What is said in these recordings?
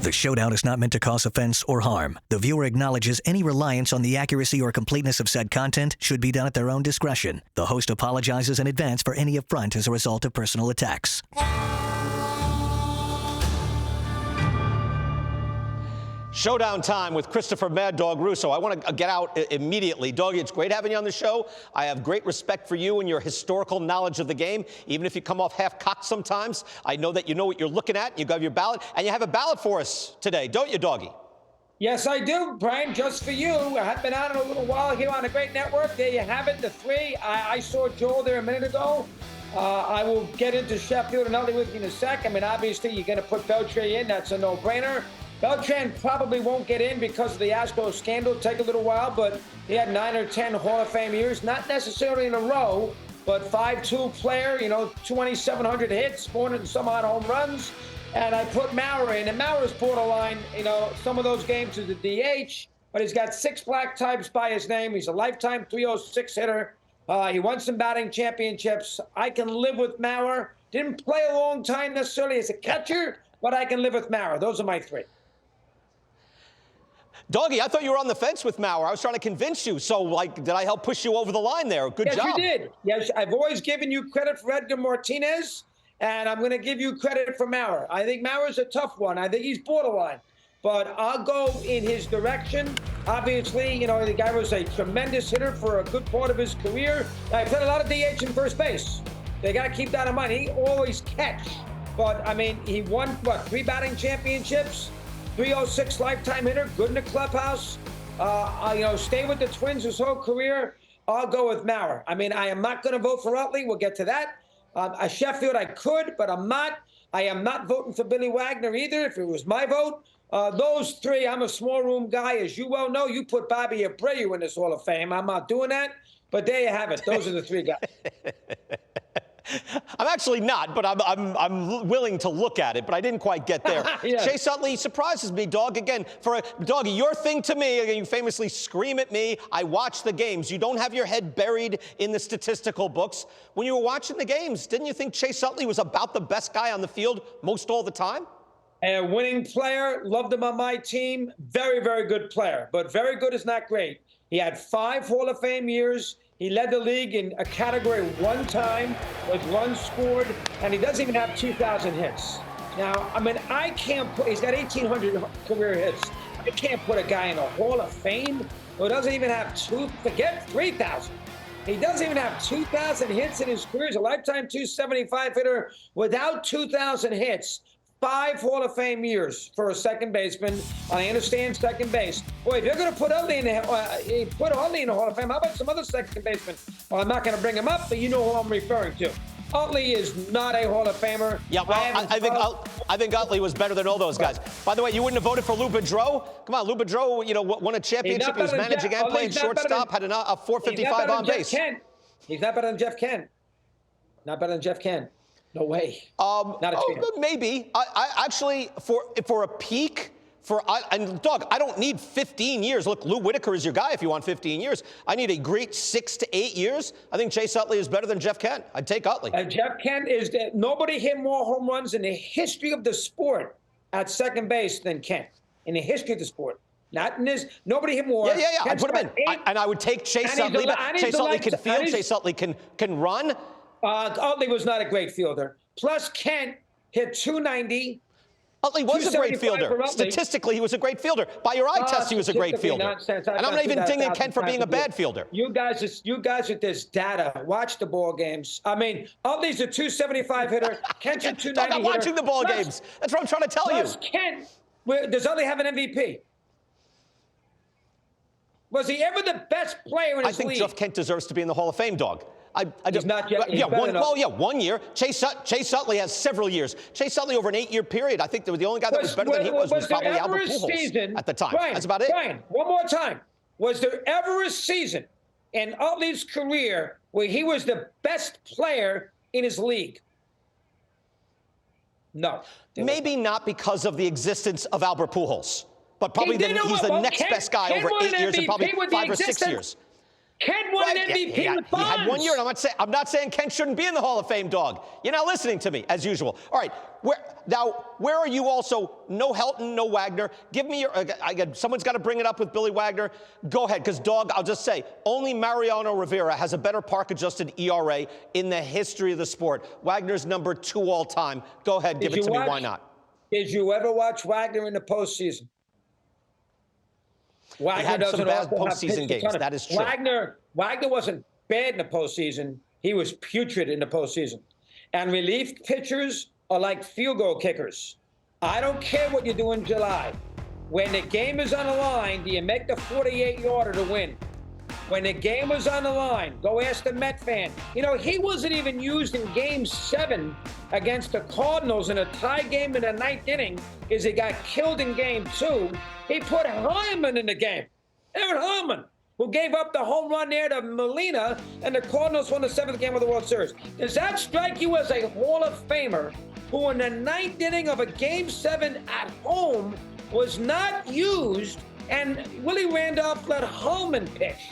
The Showdown is not meant to cause offense or harm. The viewer acknowledges any reliance on the accuracy or completeness of said content should be done at their own discretion. The host apologizes in advance for any affront as a result of personal attacks. Showdown time with Christopher Mad Dog Russo. I want to get out immediately. Doggy, it's great having you on the show. I have great respect for you and your historical knowledge of the game, even if you come off half-cocked sometimes. I know that you know what you're looking at. You got your ballot, and you have a ballot for us today, don't you, Doggy? Yes, I do, Brian, just for you. I have been on it a little while here on a great network. There you have it, the three. I saw Joel there a minute ago. I will get into Sheffield and Utley with you in a sec. I mean, obviously, you're going to put Beltran in. That's a no-brainer. Beltran probably won't get in because of the Astros scandal. Take a little while, but he had 9 or 10 Hall of Fame years, not necessarily in a row, but 5'2" player, 2,700 hits, 400 and some odd home runs. And I put Maurer in, and Maurer's borderline, some of those games is a DH, but he's got 6 black types by his name. He's a lifetime 306 hitter. He won some batting championships. I can live with Maurer. Didn't play a long time necessarily as a catcher, but I can live with Maurer. Those are my 3. Doggy, I thought you were on the fence with Maurer. I was trying to convince you. So, did I help push you over the line there? Good job. Yes, you did. Yes, I've always given you credit for Edgar Martinez, and I'm going to give you credit for Maurer. I think Maurer's a tough one. I think he's borderline. But I'll go in his direction. Obviously, the guy was a tremendous hitter for a good part of his career. I played a lot of DH in first base. They got to keep that in mind. He always catch. But, he won, 3 batting championships? 306 lifetime hitter, good in the clubhouse. Stay with the Twins his whole career. I'll go with Maurer. I am not going to vote for Utley. We'll get to that. Sheffield, I could, but I'm not. I am not voting for Billy Wagner either, if it was my vote. Those 3, I'm a small room guy. As you well know, you put Bobby Abreu in this Hall of Fame. I'm not doing that. But there you have it. Those are the 3 guys. I'm actually not, but I'm willing to look at it, but I didn't quite get there. Yeah. Chase Utley surprises me, Dog. Again, Doggy, your thing to me, again, you famously scream at me. I watch the games. You don't have your head buried in the statistical books. When you were watching the games, didn't you think Chase Utley was about the best guy on the field most all the time? A winning player, loved him on my team. Very, very good player, but very good is not great. He had 5 Hall of Fame years. He led the league in a category 1 time with runs scored, and he doesn't even have 2,000 hits. Now, I can't put, he's got 1,800 career hits. I can't put a guy in a Hall of Fame who doesn't even have forget 3,000. He doesn't even have 2,000 hits in his career. He's a lifetime 275 hitter without 2,000 hits. 5 Hall of Fame years for a second baseman. I understand second base. Boy, if you're going to put Utley in the Hall of Fame, how about some other second baseman? Well, I'm not going to bring him up, but you know who I'm referring to. Utley is not a Hall of Famer. Yeah, well, I think Utley was better than all those guys. By the way, you wouldn't have voted for Lou Boudreau? Come on, Lou Boudreau, won a championship. He was managing and playing shortstop, had a 455 on base. He's not better than Jeff Kent. Not better than Jeff Kent. No way. Not a chance. Maybe. I actually, for a peak, and Doug, I don't need 15 years. Look, Lou Whitaker is your guy if you want 15 years. I need a great 6 to 8 years. I think Chase Utley is better than Jeff Kent. I'd take Utley. Jeff Kent nobody hit more home runs in the history of the sport at second base than Kent. In the history of the sport. Not in this. Nobody hit more. Yeah. I put him in. And I would take Chase Utley. Chase Utley can field. Chase Utley can run. Utley was not a great fielder. Plus, Kent hit 290. Utley was a great fielder. Statistically, he was a great fielder. By your eye test, he was a great fielder. And I'm not even dinging Kent for being a bad fielder. You guys with this data, watch the ball games. Utley's a 275 hitter. Kent's a 290 hitter. I'm watching the ball games. That's what I'm trying to tell you. Kent, does Utley have an MVP? Was he ever the best player in his league? I think Jeff Kent deserves to be in the Hall of Fame, Dog. He's not yet. One year. Chase Utley has several years. Chase Utley over an 8-year period. I think the only guy that was better than he was probably Albert Pujols at the time. Brian, that's about it. Brian, one more time. Was there ever a season in Utley's career where he was the best player in his league? No. Maybe not because of the existence of Albert Pujols, but probably he's the next best guy over 8 years and probably 5 or 6 years. Kent won an MVP he with Bonds. He had 1 year, and I'm not saying Kent shouldn't be in the Hall of Fame, dog. You're not listening to me, as usual. All right, where are you also? No Helton, no Wagner. Give me your, someone's got to bring it up with Billy Wagner. Go ahead, because, dog, I'll just say, only Mariano Rivera has a better park-adjusted ERA in the history of the sport. Wagner's number 2 all time. Go ahead, give it to me. Why not? Did you ever watch Wagner in the postseason? Wagner had doesn't some bad also have postseason games. That is true. Wagner wasn't bad in the postseason. He was putrid in the postseason. And relief pitchers are like field goal kickers. I don't care what you do in July. When the game is on the line, do you make the 48-yarder to win? When the game was on the line, go ask the Met fan. You know, he wasn't even used in Game 7 against the Cardinals in a tie game in the 9th inning because he got killed in Game 2. He put Hyman in the game. Aaron Hyman, who gave up the home run there to Molina, and the Cardinals won the 7th game of the World Series. Does that strike you as a Hall of Famer who in the 9th inning of a Game 7 at home was not used, and Willie Randolph let Hyman pitch?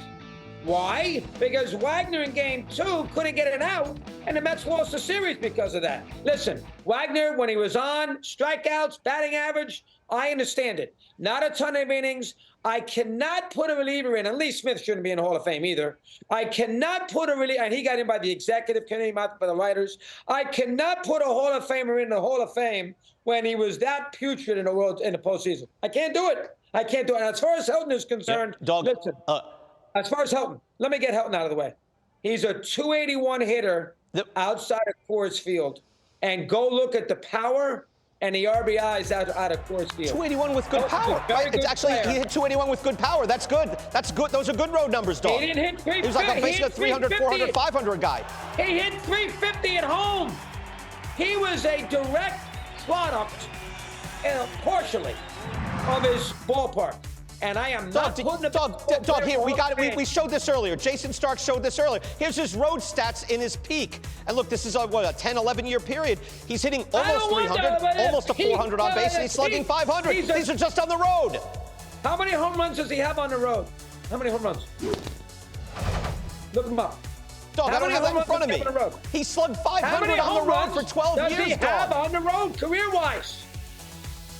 Why? Because Wagner in Game 2 couldn't get it out, and the Mets lost the series because of that. Listen, Wagner, when he was on, strikeouts, batting average, I understand it. Not a ton of innings. I cannot put a reliever in, and Lee Smith shouldn't be in the Hall of Fame either. I cannot put a reliever, and he got in by the executive committee, not by the writers. I cannot put a Hall of Famer in the Hall of Fame when he was that putrid in the postseason. I can't do it. I can't do it. And as far as Helton is concerned, listen. As far as Helton, let me get Helton out of the way. He's a 281 hitter outside of Coors Field. And go look at the power and the RBIs out of Coors Field. 281 with good power. Right? It's actually, he hit 281 with good power. That's good. That's good. Those are good road numbers, dog. He didn't hit 350. He was like basically a 300, 400, 500 guy. He hit 350 at home. He was a direct product, partially, of his ballpark. And I am not putting a dog here. We got it. We showed this earlier. Jason Stark showed this earlier. Here's his road stats in his peak. And look, this is a 10, 11-year period. He's hitting almost 300, almost a 400 on base, and he's slugging 500. These are just on the road. How many home runs does he have on the road? How many home runs? Look him up. Dog, I don't have that in front of me. He slugged 500 on the road for 12 years, dog. Does he have on the road career-wise?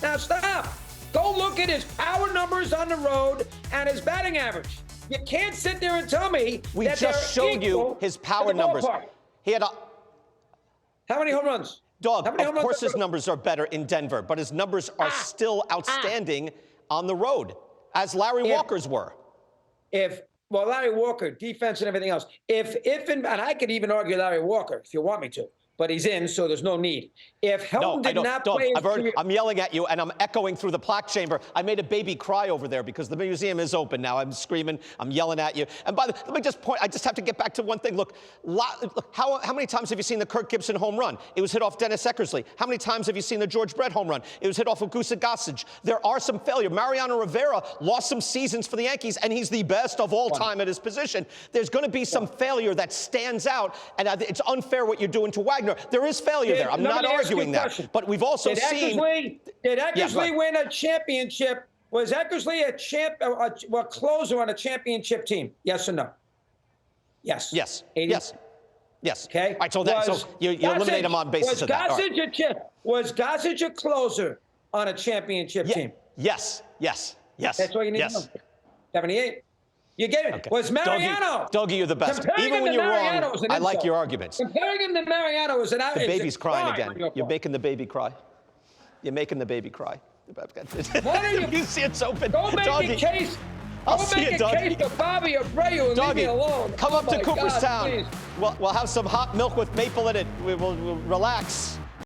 Now stop. Go look at his power numbers on the road and his batting average. You can't sit there and tell me we just showed you his power numbers. He had how many home runs? Dog, of course his numbers are better in Denver, but his numbers are still outstanding on the road, as Larry Walker's were. Well, Larry Walker, defense and everything else. And I could even argue Larry Walker if you want me to. But he's in, so there's no need. If Helton did not play, I'm yelling at you, and I'm echoing through the plaque chamber. I made a baby cry over there because the museum is open now. I'm screaming. I'm yelling at you. And let me just point. I just have to get back to one thing. Look, how many times have you seen the Kirk Gibson home run? It was hit off Dennis Eckersley. How many times have you seen the George Brett home run? It was hit off of Gusa Gossage. There are some failure. Mariano Rivera lost some seasons for the Yankees, and he's the best of all time at his position. There's going to be some failure that stands out, and it's unfair what you're doing to Wagner. There is failure there. I'm not arguing that. But we've also seen... Did Eckersley win a championship? Was Eckersley a closer on a championship team? Yes or no? Yes. Yes. 80? Yes. Okay. All right, so you eliminate him on basis of that. Was Gossage a closer on a championship team? Yes. That's what you need to know. 78. You get it. Okay. Was Mariano. Dougie, you're the best. Even when you're wrong, I like your arguments. Comparing him to Mariano was an outrage. The baby's crying again. You're making the baby cry. You're making the baby cry. You see it's open. Go make a case. I'll see it, Dougie. Case to Bobby Abreu and leave me alone. Come up to Cooperstown. We'll have some hot milk with maple in it. We'll relax.